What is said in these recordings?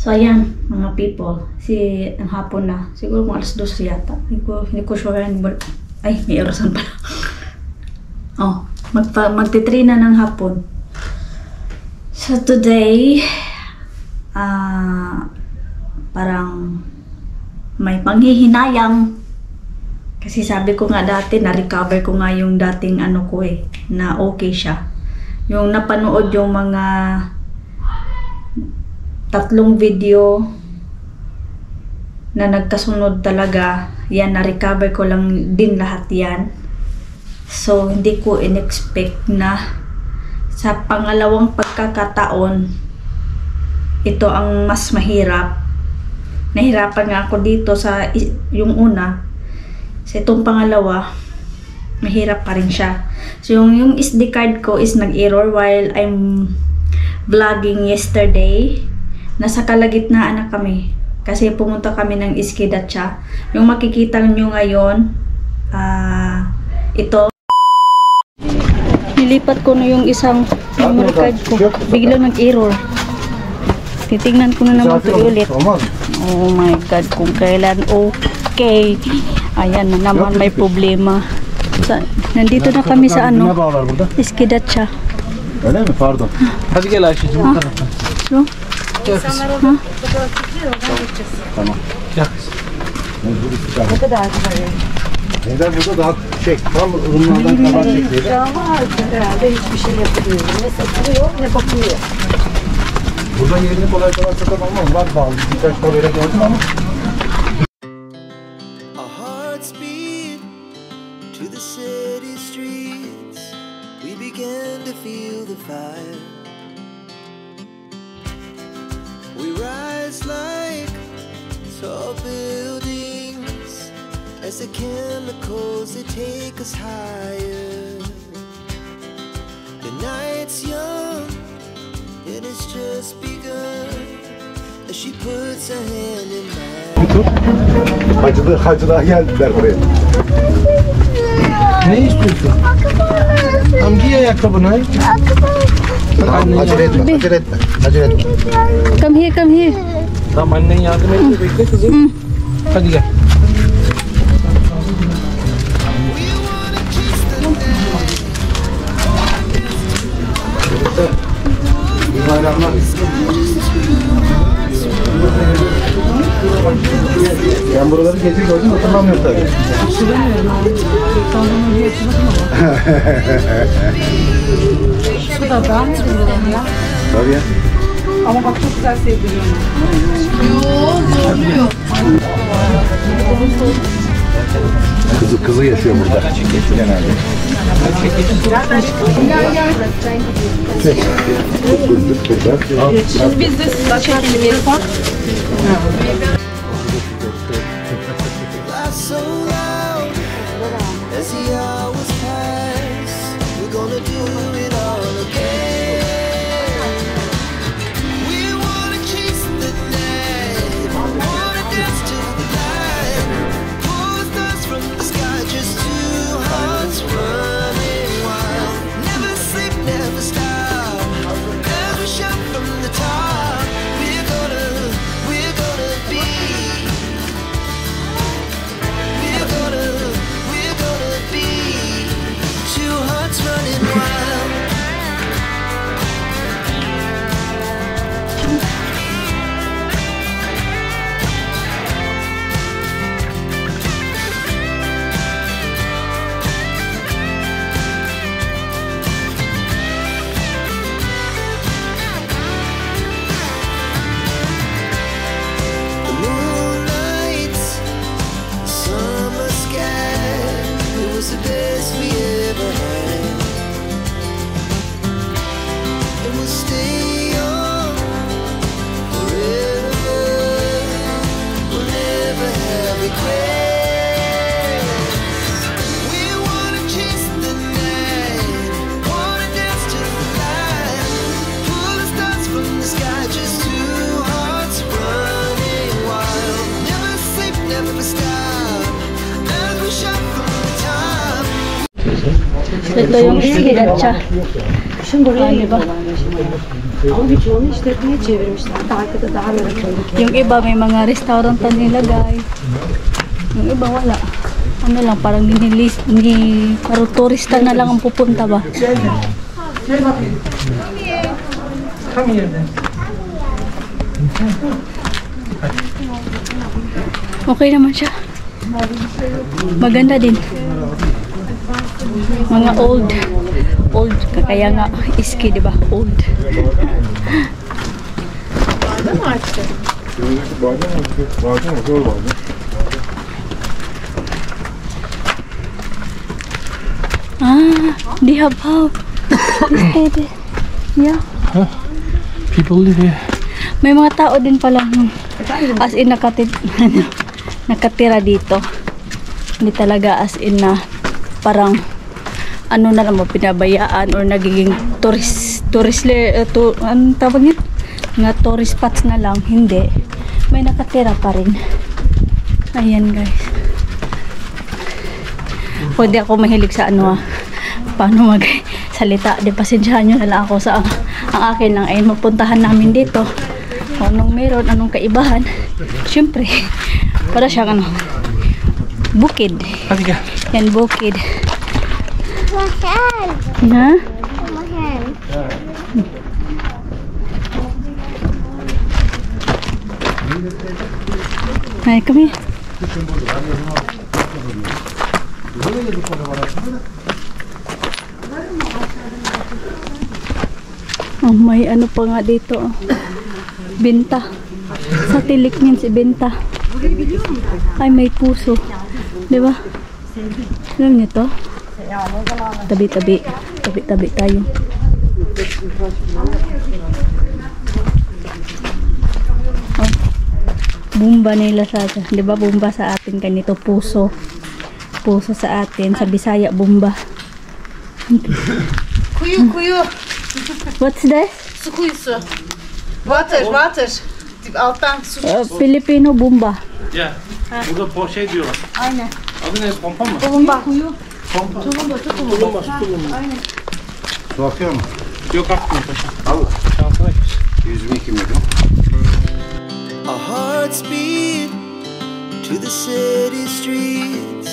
So ayan mga people, ang hapon na, siguro mga alas 2 yata, hindi ko sure, ay may orasan pala. Oh, magti-3 na ng hapon. So today, parang may panghihinayang. Kasi sabi ko nga dati, na-recover ko nga yung dating ano ko na okay siya. Yung napanood yung mga 3 video na nagkasunod talaga, yan, na-recover ko lang din lahat yan. So, hindi ko in-expect na sa pangalawang pagkakataon, ito ang mas mahirap. Nahirapan nga ako dito sa yung una. Sa itong pangalawa, mahirap pa rin siya. So, yung SD card ko is nag-error while I'm vlogging yesterday. Nasa kalagitnaan na kami. Kasi pumunta kami ng Iskidatcha. Yung makikita nyo ngayon, ito. Nilipat ko na yung isang memory card ko. Bigla nag-error. Titingnan ko na naman ito ulit. Oh my God, kung kailan okay. Ayan na naman, may problema. Nandito na kami sa ano, Iskidatcha. Öyle mi? Pardon. Hadi gel Ayşe'cim bu tarafa. So? Tamam. Gel. Ne kadar var? Neden burada daha tam ırımlardan kadar çektiğiyle. Ama herhalde hiçbir şey yapmıyor. Ne satılıyor ne bakıyor. Burada yerini kolay kolay satamam ama var bağlı. Birkaç tabela gördüm ama. Our hearts beat to the city streets. We began to feel the fire. We rise like tall buildings as the chemicals they take us higher. The night's young and it's just begun as she puts her hand in mine. Hacılar geldiler buraya. Ne istiyorsun? Tam giy ayakkabını. Tamam, acele etme, acele etme, acele etme. Come here, come here. Tamam, annen yardım ediyor, bekle kızım. Hadi gel. İyi bayramlar. Ben buraları gece gördüm, hatırlamıyorum tabii. Hatırlamıyorum abi. Reklamdan önce Şu da ben mi diyorum ya? Tabii ya. Ama bak çok güzel sevdiriyorum. Zorluyor. Kızı yaşıyor burada. Genelde. Çek. Şimdi biz de size çekelim Elif'e. Laugh so loud as the hours pass. We're gonna do it all again. We wanna chase the night, wanna dance to the light. Pull the stars from the sky, just two hearts running wild. Never sleep, never stop. As we shout from the top, we're gonna be. We're gonna be two hearts running wild. The moonlight, summer sky, it was the best we ever had. And we'll stay on forever. We'll never have regrets. We wanna chase the night, wanna dance to the light. Pull the stars from the sky, just two hearts running wild. Never sleep, never stop. As we shout from the top. Ito yung sriracha. Kışın buraya Galiba. Ama birçoğunu işletmeye çevirmişler. Arkada daha böyle koyduk. Yung iba may mga restaurant na nilagay. Yung iba wala. Ano lang, parang parang turista na lang ang pupunta ba? Come here then. Okay naman siya. Maganda din. Mga old. Kaya nga iski, di ba? Old. They have how? Yeah. People live here. May mga tao din pala as in nakatira dito. Hindi talaga as in na parang ano na lang pinabayaan or nagiging anong tawag yun? Nga tourist spots na lang. Hindi. May nakatira pa rin. Ayan guys. Pwede ako mahilig sa ano paano salita. Di pasensyahan nyo na lang ako sa ang akin lang ay mapuntahan namin dito. Kung anong meron, anong kaibahan. Siyempre, para siyang bukid. Halika. Yan, bukid. Mahal. Na? Mahal. Ay, kami. Oh, may ano pa nga dito. Binta. Sa tilik means ibenta. Ay, may puso. Diba? Alam niyo to? Tabi-tabi. Tabi-tabi tayo. Oh. Bumba nila sa atin. Diba bumba sa atin ganito? Puso. Puso sa atin. Sa Bisaya, bumba. Kuyu. What's this? Su kuyusu. Water. Alttan su. Filipino bumba. Ya. Burada poşet diyorlar. Aynen. Adı ne? Pompa mı? Bumba. Pompa. Tulumba. Su akıyor mu? Yok akmıyor paşa. Al. Şansına gir. 102 milyon. Our hearts beat to the city streets.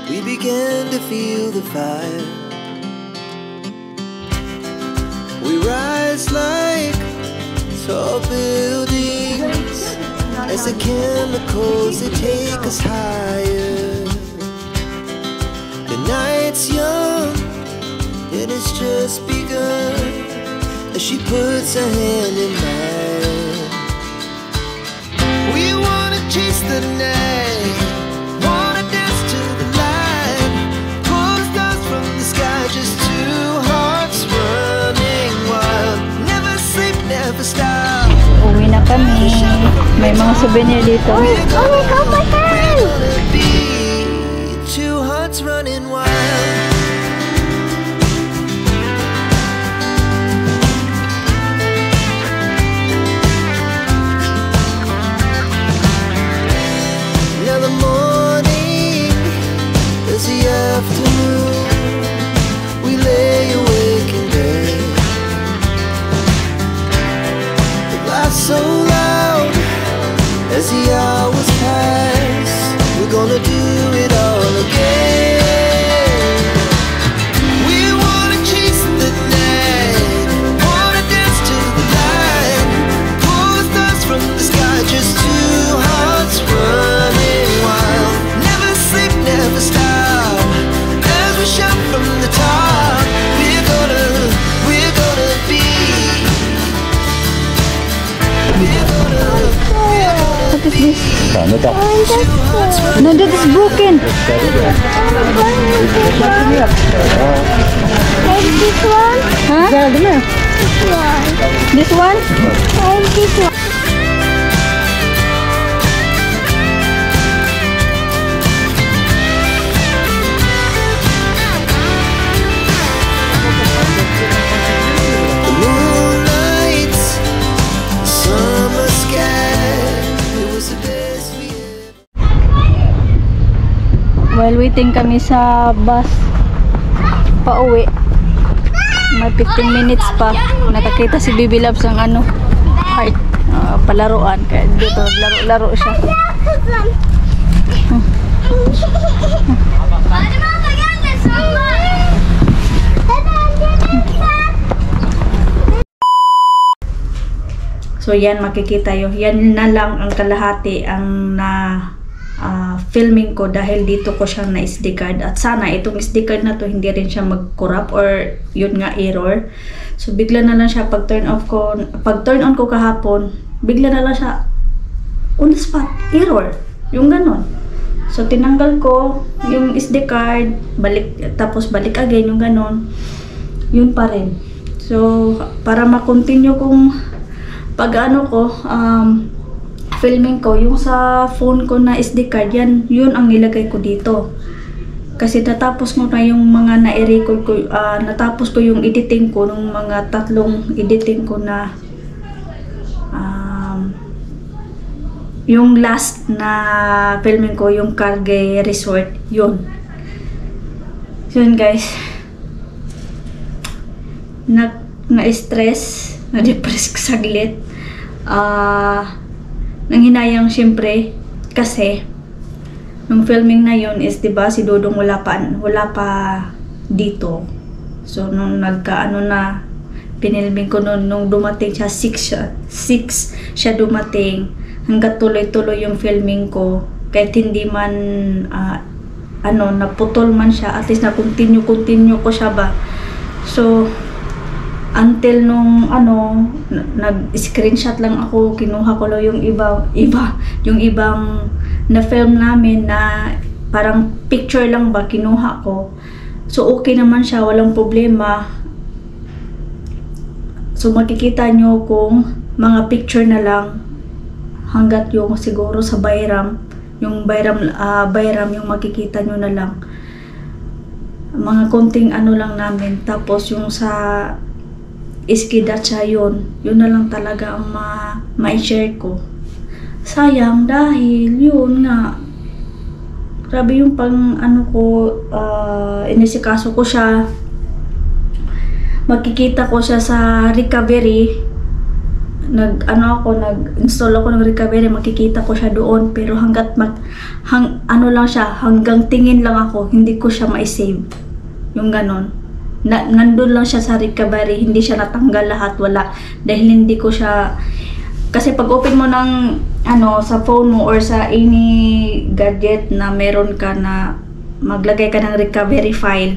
We began to feel the fire. We rise like tall buildings as the chemicals they take us higher. The night's young and it's just begun as she puts her hand in mine. We wanna chase the night, wanna dance to the light, pull the stars from the sky, just two hearts running wild. Never sleep, never stop. Uwi na kami. May mga souvenir dito. We're gonna be two hearts running wild. Now the morning is the afternoon. We lay awake in bed. The laughs so loud as the hours pass. We're gonna do it all again. We wanna chase the night, wanna dance to the light, pull the stars from the sky, just two hearts running wild. Never sleep, never stop, as we shout from the top. We're gonna be. What is this? Ano daw? No, that is broken. And this one. Huh? This one? And this one. The moonlight, summer sky, it was the best we ever. While waiting kami sa bus, pauwi. May 15 minutes pa. Nakakita si Bibi Labs ng ano, heart, palaruan. Kaya dito, laro-laro siya. So yan, makikita yun. Yan na lang ang kalahati ang na filming ko dahil dito ko siya na SD card. At sana itong SD card na to hindi rin siya mag-corrupt or yun nga error. So bigla na lang siya pag turn on ko kahapon, bigla na lang siya on the spot, error. Yung ganon. So tinanggal ko yung SD card, tapos balik again yung ganon. Yun pa rin. So para ma-continue kung pag ano ko, filming ko, yung sa phone ko na SD card, yun ang nilagay ko dito. Kasi natapos ko na yung mga na-record ko, natapos ko yung editing ko, nung mga 3 editing ko na, yung last na filming ko, yung Cargay Resort, yun. Yun guys. Na-stress, na-depress ko saglit. Nanghinayang syempre kasi nung filming na yun is diba si Dodong wala pa dito. So nung nagkaano na pinilming ko nung dumating siya 6 siya dumating, hanggat tuloy-tuloy yung filming ko kahit hindi man naputol man siya, at least na continue ko siya ba. So until nung nag-screenshot lang ako, kinuha ko lang yung yung ibang na film namin na parang picture lang ba, kinuha ko. So okay naman siya, walang problema. So makikita nyo kung mga picture na lang hanggat yung siguro sa Bayram yung makikita nyo na lang. Mga konting lang namin. Tapos yung sa Iskidatsa yun na lang talaga ang ma-share ko. Sayang dahil yun nga, grabe yung pang inisikaso ko siya. Makikita ko siya sa recovery. Nag-install ako ng recovery, makikita ko siya doon, pero hanggang tingin lang ako, hindi ko siya ma-save. Yung ganon. Nandun lang siya sa recovery, hindi siya natanggal lahat, wala. Dahil hindi ko siya, kasi pag open mo ng sa phone mo or sa any gadget na meron ka na maglagay ka ng recovery file,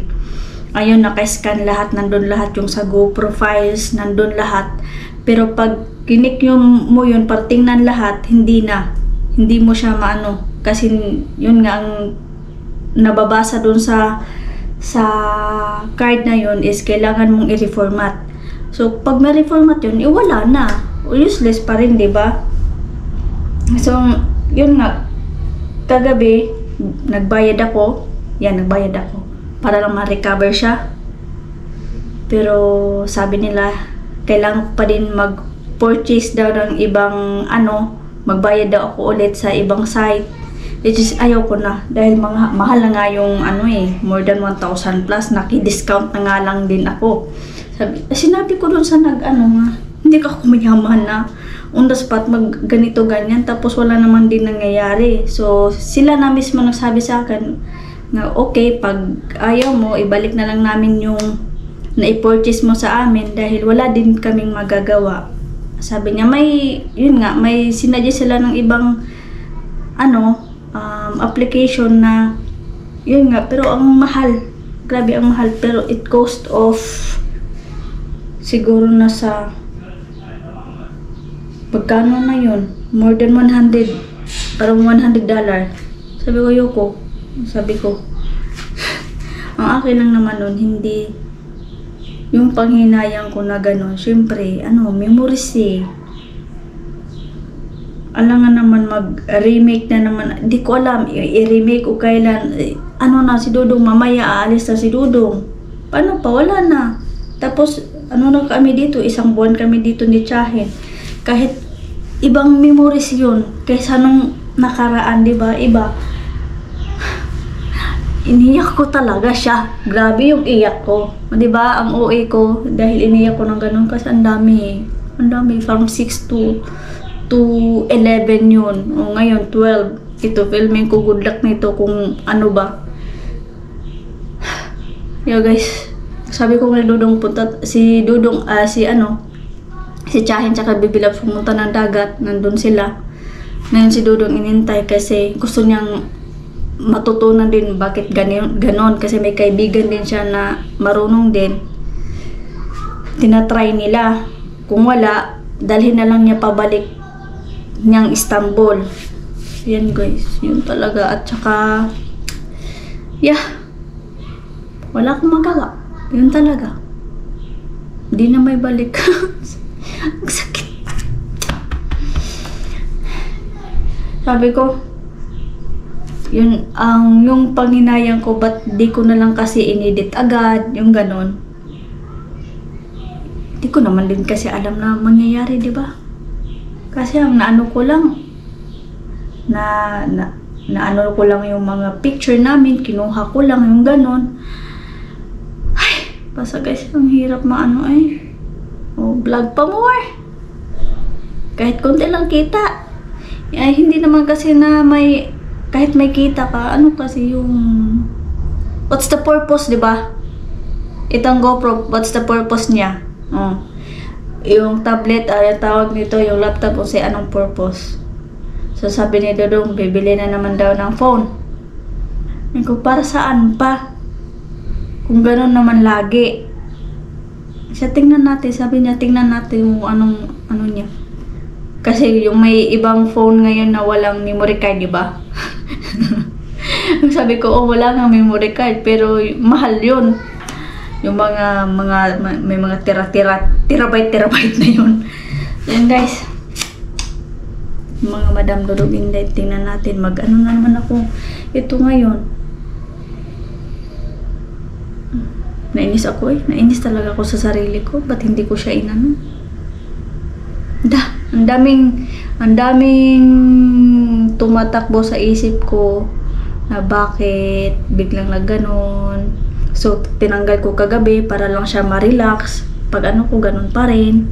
ayun, naka-scan lahat, nandun lahat yung sa GoPro files, nandun lahat. Pero pag kinik mo yun, para tingnan lahat, hindi mo siya kasi yun nga ang nababasa dun sa card na yun is kailangan mong i-reformat. So pag ma-reformat yun, wala na, useless pa rin, diba? So yun nga, kagabi nagbayad ako para lang ma-recover siya. Pero sabi nila kailangan pa din mag-purchase daw ng ibang magbayad daw ako ulit sa ibang site. Which is ayaw ko na dahil mahal na nga yung more than 1,000 plus, naki-discount na nga lang din ako. Sinabi ko dun sa hindi ka kumayaman na on the spot mag ganito ganyan, tapos wala naman din nangyayari. So sila na mismo nagsabi sa akin na okay, pag ayaw mo, ibalik na lang namin yung na-purchase mo sa amin dahil wala din kaming magagawa. Sabi niya may sinadya sila ng ibang application na yun nga, pero ang mahal, grabe ang mahal. Pero it cost of siguro nasa pagkano na yun, more than 100, parang $100. Sabi ko, yoko, ang akin lang naman nun, hindi yung panghinayang ko na gano'n. Syempre memories alangan naman mag-remake na naman. Di ko alam, i-remake o kailan. Si Dudong, mamaya aalis na si Dudong. Paano pa? Wala na. Tapos, na kami dito, 1 buwan kami dito ni Chahin. Kahit ibang memories yun, kaysa nung nakaraan, di ba? iniyak ko talaga siya. Grabe yung iyak ko. Di ba? Ang OA ko dahil iniyak ko ng ganun kasi ang dami. Ang dami. From 6 to 11 yun. O ngayon 12. Ito filming ko. Good luck nito kung ano ba. Yo guys. Sabi ko nga Dudong punta si Dudong si Chahin tsaka Bibilab pumunta ng dagat. Nandun sila. Ngayon si Dudong inintay kasi gusto niyang matutunan din bakit ganon kasi may kaibigan din siya na marunong din. Tinatry nila. Kung wala, dalhin na lang niya pabalik niyang Istanbul. Yan guys, yun talaga. At saka wala akong magawa. Yun talaga. Hindi na may balik. Ang sakit. Sabi ko, yung panghinayang ko, ba't di ko na lang kasi inedit agad, yung ganon. Di ko naman din kasi alam na mangyayari, di ba? Kasi ang naano ko lang, naano ko lang yung mga picture namin, kinuha ko lang yung ganon. Ay, basta guys, ang hirap maano vlog pa mo kahit konti lang kita. Ay, hindi naman kasi na kahit may kita ka, ano kasi yung what's the purpose, di ba? Itong GoPro, what's the purpose niya? Yung tablet, yung tawag nito, yung laptop, kasi anong purpose? So sabi ni Dudong, bibili na naman daw ng phone. Ko, para saan pa? Kung gano'n naman lagi. Siya, tingnan natin, sabi niya, tingnan natin yung ano niya. Kasi yung may ibang phone ngayon na walang memory card, di ba? Sabi ko, wala nga memory card, pero mahal yun. Yung may mga terabyte na yun. Yan guys. Mga Madam Dudong Inday, tingnan natin. Mag-ano na naman ako. Ito ngayon. Nainis ako Nainis talaga ako sa sarili ko. Ba't hindi ko siya inano? Ang daming tumatakbo sa isip ko na bakit biglang na ganon. So, tinanggal ko kagabi para lang siya ma-relax. Pag ano ko, ganon pa rin.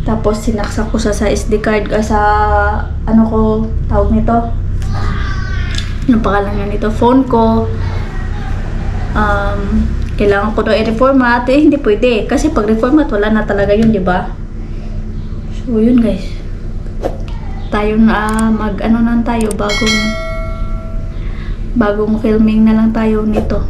Tapos, sinaksak ko sa SD card sa ano ko, tawag nito. Anong pangalan nga nito? Phone ko. Kailangan ko daw i-reformat. Hindi pwede. Kasi pag reformat, wala na talaga yun, di ba? So, yun guys. Tayo na mag-ano na tayo, bagong filming na lang tayo nito.